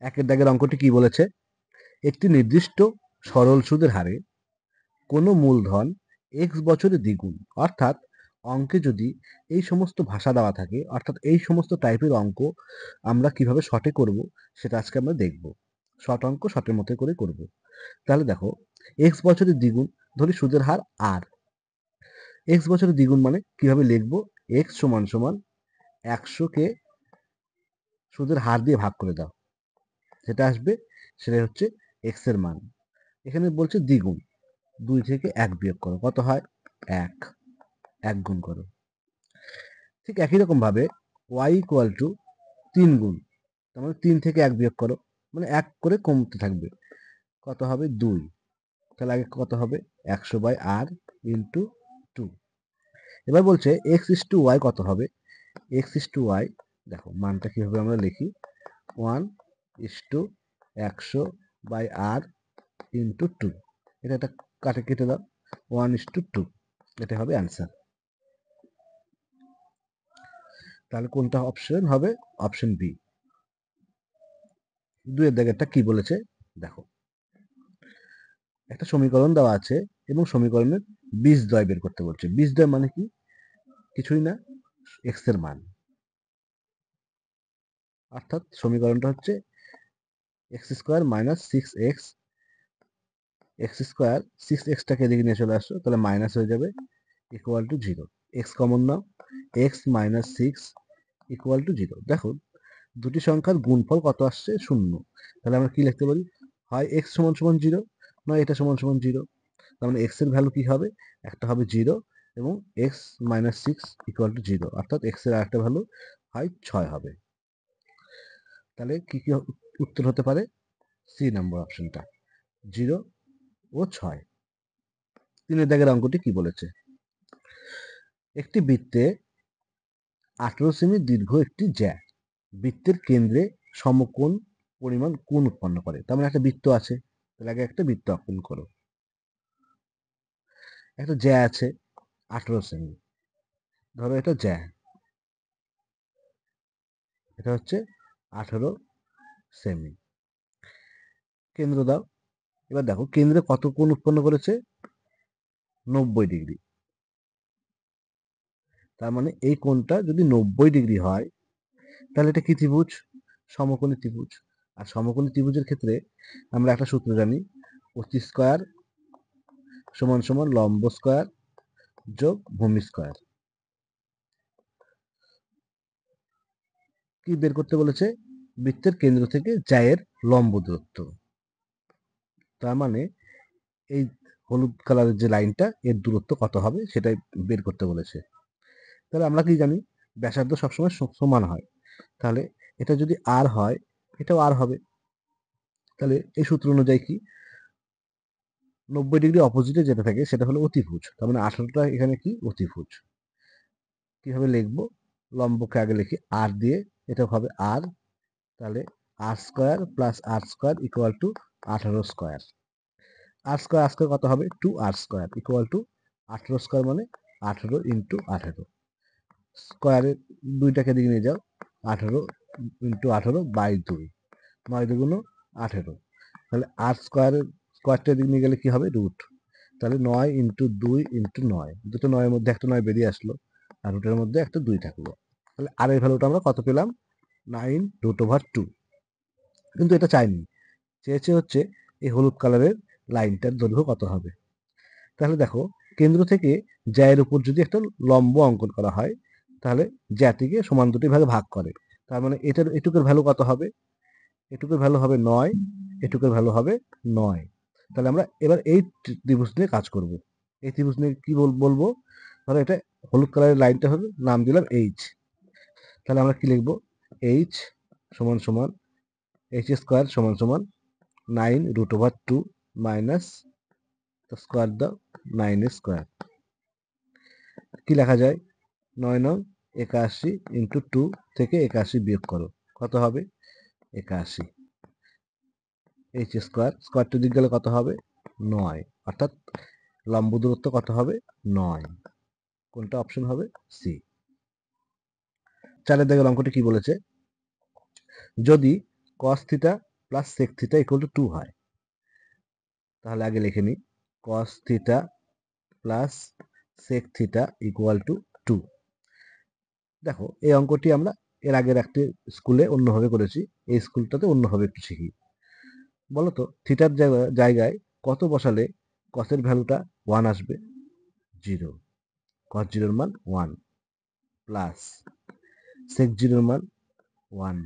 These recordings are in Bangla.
একের দাগের অঙ্কটি কি বলেছে? একটি নির্দিষ্ট সরল সুদের হারে কোনো মূলধন x বছরে দ্বিগুণ। অর্থাৎ অঙ্কে যদি এই সমস্ত ভাষা দেওয়া থাকে, অর্থাৎ এই সমস্ত টাইপের অঙ্ক আমরা কিভাবে শর্টে করব সেটা আজকে আমরা দেখব। শর্ট অঙ্ক শর্টের মতো করে করব। তাহলে দেখো, x বছরের দ্বিগুণ, ধরি সুদের হার r। x বছরের দ্বিগুণ মানে কিভাবে লিখবো? x সমান সমান 100কে সুদের হার দিয়ে ভাগ করে দাও, যেটা আসবে সেটাই হচ্ছে x এর মান। এখানে বলছে দ্বিগুণ, 2 থেকে 1 বিয়োগ করো, কত হয়? 1। 1 গুণ করো। ঠিক একই রকম ভাবে y ইকুয়াল টু 3 গুণ, তার মানে 3 থেকে 1 বিয়োগ করো, মানে 1 করে কমতে থাকবে, কত হবে? 2। তাহলে আগে কত হবে? 100/r into 2। এবার বলছে x ইস টু y কত হবে? x ইস টু y, দেখো মানটা কিভাবে আমরা লিখি, 1 ইস টু 100/r ইন্টু 2। এটা একটা কাটে কেটে দাও, 1 ইস টু 2, এটা হবে অ্যান্সার। তাহলে কোনটা অপশন হবে? Option B. 2 এর দাগেরটা কি বলেছে দেখো, একটা সমীকরণ দেওয়া আছে এবং সমীকরণের বীজদ্বয় বের করতে বলছে। বীজদ্বয় মানে কি? কিছুই না, x এর মান। অর্থাৎ সমীকরণটা হচ্ছে x square minus 6x, x square 6x টাকে এদিকে নিয়ে চলে আসো, তাহলে মাইনাস হয়ে যাবে, equal to 0। x common now, x minus 6 equal to 0। দেখো দুটি সংখ্যার গুণফল কত আসছে? 0। তাহলে আমরা কি লিখতে পারি? হয় x সমান সমান 0, নয় এটা সমান সমান 0। তার মানে x এর ভ্যালু কি হবে? একটা হবে 0 এবং x মাইনাস 6 ইকুয়াল টু 0, অর্থাৎ x এর আরেকটা ভ্যালু হয় 6 হবে। তাহলে কি কি উত্তর হতে পারে? সি নাম্বার অপশনটা, 0 ও 6। 3 এর দাগের অঙ্কটি কি বলেছে? একটি বৃত্তে 18 সেমি দীর্ঘ একটি জ্যা বৃত্তের কেন্দ্রে সমকোণ পরিমাণ কোণ উৎপন্ন করে। তার মানে একটা বৃত্ত আছে, তাহলে আগে একটা বৃত্ত অঙ্কন করো। একটা জ্যা আছে 18 সেমি, ধরো এটা জ্যা, এটা হচ্ছে 18 সেমি। কেন্দ্র দাও। এবার দেখো কেন্দ্রে কত কোণ উৎপন্ন করেছে? 90 ডিগ্রি। তার মানে এই কোণটা যদি 90 ডিগ্রি হয়, তাহলে এটা কি ত্রিভুজ? সমকোণী ত্রিভুজ। আর সমকোণী ত্রিভুজের ক্ষেত্রে আমরা একটা সূত্র জানি, অতি স্কয়ার সমান সমান লম্ব স্কয়ার যোগ ভূমি স্কয়ার। কি বের করতে বলেছে? বৃত্তের কেন্দ্র থেকে জ্যায়ের লম্ব দূরত্ব। তার মানে এই হলুদ কালারের যে লাইনটা, এর দূরত্ব কত হবে সেটাই বের করতে বলেছে। তাহলে আমরা কি জানি? ব্যাসার্ধ সবসময় সমান হয়, তাহলে এটা যদি আর হয়, এটাও আর হবে। তাহলে এই সূত্র অনুযায়ী কি, 90 ডিগ্রি অপোজিটে যেটা থাকে সেটা হলো অতিভুজ। তার মানে 18টা এখানে কি? অতিভুজ। কিভাবে লিখবো? লম্বকে আগে লিখি আর দিয়ে, এটা হবে আর, তাহলে r square plus r square equal to 18 square. R square square কত হবে? 2r square equal to 18 square মানে 18 ইন্টু 18। স্কোয়ারের দুইটাকে দিকে নিয়ে যাও, 18 ইন্টু 18 বাই 2, 9 দুগুণ 18। তাহলে আর স্কোয়ারের স্কোয়ারটা দিকে নিয়ে গেলে কি হবে? রুট। তাহলে 9 ইন্টু 2 ইন্টু 9, দুটো 9 এর মধ্যে একটা 9 বেরিয়ে আসলো, আর রুটের মধ্যে একটা 2 থাকলো। তাহলে আর এর ভ্যালুটা আমরা কত পেলাম? 9√2। কিন্তু এটা চাইনি, চেয়েছে হচ্ছে এই হলুদ কালারের লাইনটার দৈর্ঘ্য কত হবে। তাহলে দেখো, কেন্দ্র থেকে জ্যায়ের উপর যদি একটা লম্ব অঙ্কন করা হয়, তাহলে জ্যাটিকে সমান দুটি ভাগে ভাগ করে। তার মানে এটার এটুকুর ভ্যালু কত হবে? এটুকুর ভ্যালু হবে 9, এটুকুর ভ্যালু হবে 9। তাহলে আমরা এবার এই ত্রিভুজ নিয়ে কাজ করব। এই ত্রিভুজ নিয়ে কি বলবো? ধরো এটা হলুদ কালারের লাইনটা হবে, নাম দিলাম এইচ। তাহলে আমরা কি লিখবো? এইচ সমান সমান এইচ স্কোয়ার সমান সমান 9√2 মাইনাস স্কোয়ার দাও 9 স্কোয়ার। কি লেখা যায়? 9 9 81 ইন্টু 2 থেকে 81 বিয়োগ করো, কত হবে? 81। এইচ স্কোয়ার, স্কোয়ারটা দিক গেলে কত হবে? 9। অর্থাৎ লম্ব দূরত্ব কত হবে? 9। কোনটা অপশন হবে? সি। 4 এর দাগের অঙ্কটি কি বলেছে? যদি cos theta plus sec theta equal to 2 হয়। তাহলে আগে লিখে নিই, cos theta plus sec theta equal to 2। দেখো এই অঙ্কটি আমরা এর আগের একটি স্কুলে অন্যভাবে করেছি, এই স্কুলটাতে অন্যভাবে একটু শিখি। বলতো থিটার জায়গায় কত বসালে কসের ভ্যালুটা 1 আসবে? 0। কস জিরোর মান 1 প্লাস সেক জিরোর মান 1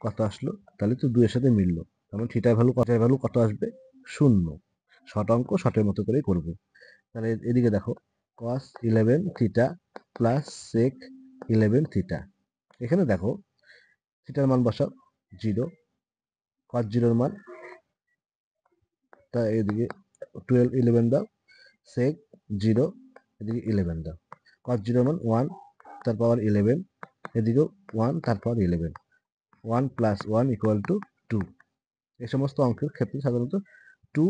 কত আসলো? তাহলে তো 2 এর সাথে মিললো, তার মানে থিটার ভ্যালু কত আসবে? 0। শর্ট অঙ্ক শর্টের মতো করেই করবো। তাহলে এদিকে দেখো cos 11 theta plus sec 11 theta. এখানে দেখো থিটার মান বসাও 0, cos 0 এর মান তা এদিকে 11 দাও, sec 0 এদিকে 11 দাও, cos 0 এর মান 1 তার পাওয়ার 11, এদিকেও 1 তার পাওয়ার 11, 1 প্লাস 1 ইকুয়াল টু 2। এই সমস্ত অঙ্কের ক্ষেত্রে সাধারণত 2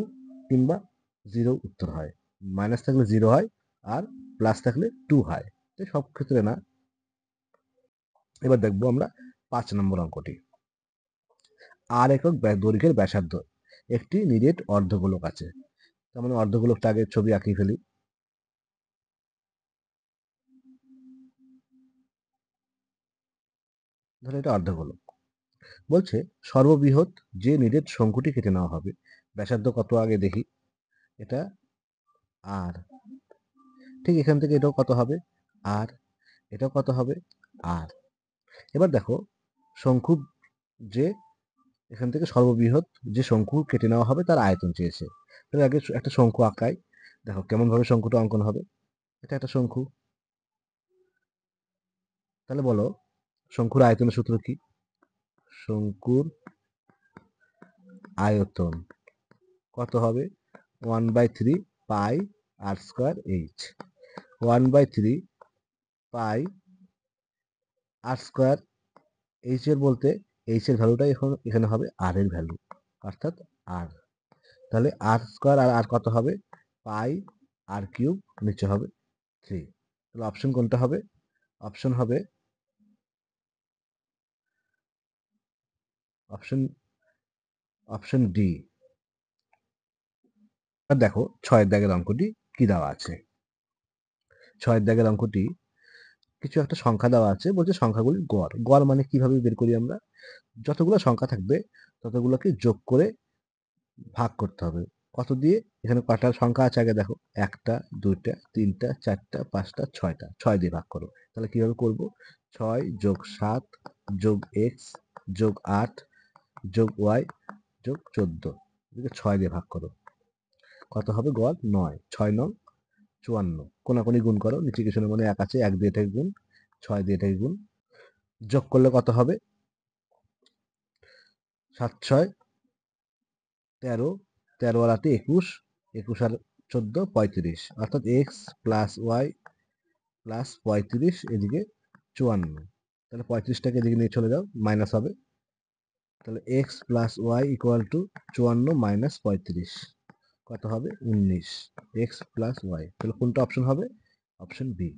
কিংবা 0 উত্তর হয়, মাইনাস থাকলে 0 হয় আর প্লাস থাকলে 2 হয়, সব ক্ষেত্রে না। এবার দেখবো আমরা 5 নম্বর অঙ্কটি। আর একক দৈর্ঘ্যের ব্যাসার্ধ একটি নিরেট অর্ধগোলক আছে। তার মানে অর্ধগোলকটা আগে ছবি আঁকি ফেলি। ধরো এটা অর্ধগোলক। বলছে সর্ববৃহৎ যে নিরেট শঙ্কুটি কেটে নেওয়া হবে, ব্যাসার্ধ কত আগে দেখি। এটা আর, ঠিক এখান থেকে এটাও কত হবে? আর। এটাও কত হবে? আর। এবার দেখো শঙ্কু যে এখান থেকে সর্ববৃহৎ যে শঙ্কু কেটে নেওয়া হবে তার আয়তন চেয়েছে। তাহলে আগে একটা শঙ্কু আঁকাই। দেখো কেমন ভাবে শঙ্কুটা অঙ্কন হবে। এটা একটা শঙ্কু। তাহলে বলো শঙ্কুর আয়তনের সূত্র কি? শঙ্কুর আয়তন কত হবে? 1/3 পাই আর স্কোয়ার এইচ। 1/3 পাই আর স্কোয়ার এইচ এর বলতে এইচ এর ভ্যালুটাই এখন এখানে হবে আর এর ভ্যালু, অর্থাৎ আর। তাহলে আর স্কোয়ার আর কত হবে? পাই আর কিউব, নিচে হবে 3। তাহলে অপশন কোনটা হবে? অপশন হবে অপশন অপশন ডি। আর দেখো 6 দাগের অঙ্কটি কি দেওয়া আছে। 6 দাগের অঙ্কটি কিছু একটা সংখ্যা দেওয়া আছে, বলছে সংখ্যাগুলির গড়। গড় মানে কিভাবে বের করি আমরা? যতগুলো সংখ্যা থাকবে ততগুলোকে যোগ করে ভাগ করতে হবে। কত দিয়ে? এখানে কয়টা সংখ্যা আছে আগে দেখো, 1টা 2টা 3টা 4টা 5টা 6টা, 6 দিয়ে ভাগ করো। তাহলে কিভাবে করব? 6 যোগ 7 যোগ এক্স যোগ 8 যোগ ওয়াই যোগ 14, এদিকে 6 দিয়ে ভাগ করো। কত হবে গড়? 9। 6 9 54। কোনাকুনি গুণ করো, নিচে কিছু মনে 1 আছে, 1 দিয়ে এটাকে গুণ, 6 দিয়ে এটাকে গুণ, যোগ করলে কত হবে? 7 6 13, 13 আর 8 21, 21 আর 14 35, অর্থাৎ এক্স প্লাস ওয়াই প্লাস 35 এদিকে 54। তাহলে 35টাকে এদিকে নিয়ে চলে যাও, মাইনাস হবে। তাহলে X plus Y equal to 54 minus 35 কত হবে? 19। এক্স প্লাস ওয়াই, তাহলে কোনটা অপশন হবে? Option B.